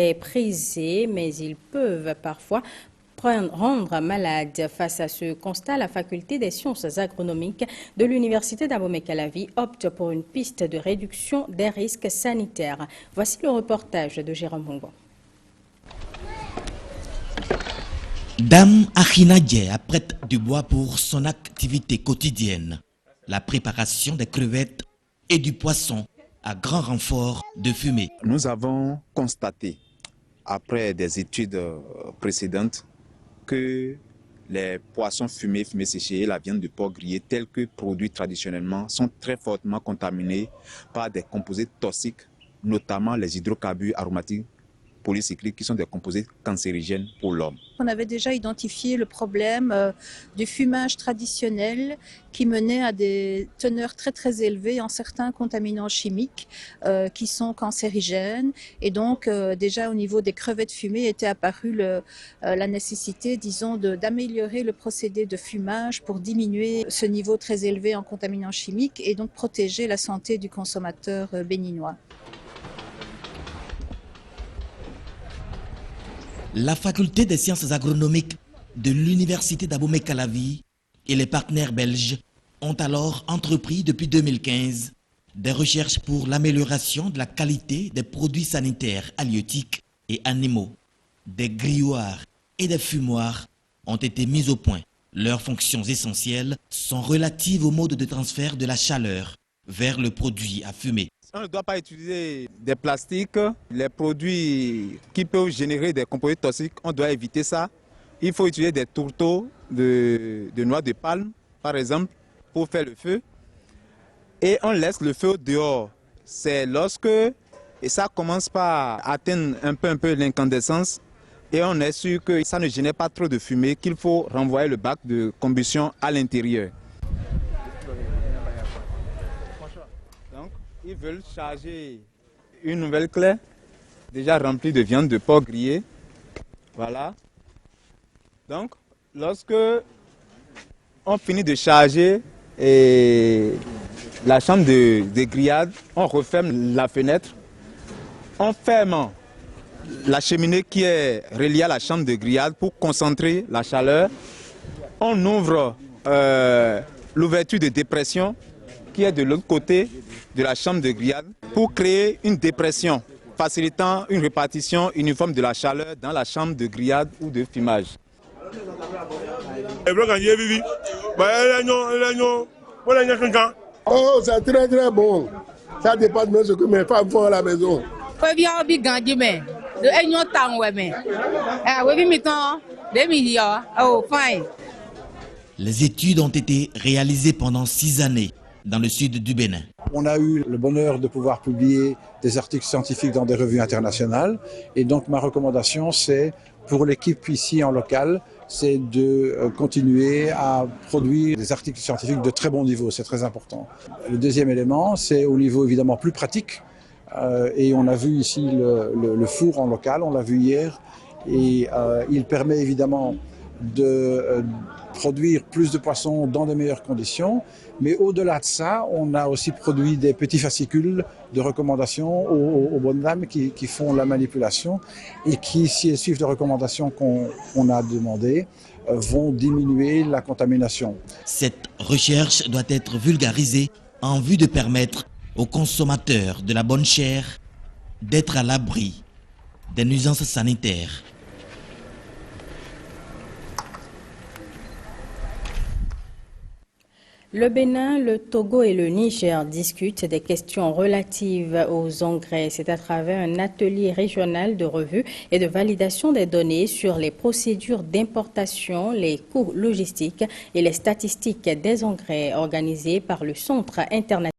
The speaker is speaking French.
est prisé, mais ils peuvent parfois rendre malade. Face à ce constat, la faculté des sciences agronomiques de l'université d'Abomey-Calavi opte pour une piste de réduction des risques sanitaires. Voici le reportage de Jérôme Mongo. Dame Achina Dje apprête du bois pour son activité quotidienne, la préparation des crevettes et du poisson à grand renfort de fumée. Nous avons constaté, après des études précédentes, que les poissons fumés séchés et la viande de porc grillée, tels que produits traditionnellement, sont très fortement contaminés par des composés toxiques, notamment les hydrocarbures aromatiques polycycliques qui sont des composés cancérigènes pour l'homme. On avait déjà identifié le problème du fumage traditionnel qui menait à des teneurs très élevées en certains contaminants chimiques qui sont cancérigènes. Et donc déjà au niveau des crevettes fumées était apparue la nécessité, disons, d'améliorer le procédé de fumage pour diminuer ce niveau très élevé en contaminants chimiques et donc protéger la santé du consommateur béninois. La faculté des sciences agronomiques de l'université d'Abomey-Calavi et les partenaires belges ont alors entrepris depuis 2015 des recherches pour l'amélioration de la qualité des produits sanitaires halieutiques et animaux. Des grilloirs et des fumoirs ont été mis au point. Leurs fonctions essentielles sont relatives au mode de transfert de la chaleur vers le produit à fumer. On ne doit pas utiliser des plastiques, les produits qui peuvent générer des composés toxiques, on doit éviter ça. Il faut utiliser des tourteaux de noix de palme, par exemple, pour faire le feu. Et on laisse le feu dehors. C'est lorsque ça commence par atteindre un peu l'incandescence et on est sûr que ça ne génère pas trop de fumée, qu'il faut renvoyer le bac de combustion à l'intérieur. Ils veulent charger une nouvelle clé déjà remplie de viande de porc grillée. Voilà. Donc, lorsque on finit de charger la chambre de grillade, on referme la fenêtre. On ferme la cheminée qui est reliée à la chambre de grillade pour concentrer la chaleur. On ouvre l'ouverture de dépression qui est de l'autre côté de la chambre de grillade pour créer une dépression, facilitant une répartition uniforme de la chaleur dans la chambre de grillade ou de fumage. Oh, c'est très bon. Ça dépasse même ce que mes femmes font à la maison. Les études ont été réalisées pendant 6 années dans le sud du Bénin. On a eu le bonheur de pouvoir publier des articles scientifiques dans des revues internationales. Et donc ma recommandation, c'est pour l'équipe ici en local, c'est de continuer à produire des articles scientifiques de très bon niveau. C'est très important. Le deuxième élément, c'est au niveau évidemment plus pratique. Et on a vu ici le four en local, on l'a vu hier. Et il permet évidemment de produire plus de poissons dans de meilleures conditions. Mais au-delà de ça, on a aussi produit des petits fascicules de recommandations aux bonnes dames qui font la manipulation et qui, si elles suivent les recommandations qu'on a demandées, vont diminuer la contamination. Cette recherche doit être vulgarisée en vue de permettre aux consommateurs de la bonne chair d'être à l'abri des nuisances sanitaires. Le Bénin, le Togo et le Niger discutent des questions relatives aux engrais. C'est à travers un atelier régional de revue et de validation des données sur les procédures d'importation, les coûts logistiques et les statistiques des engrais organisés par le Centre international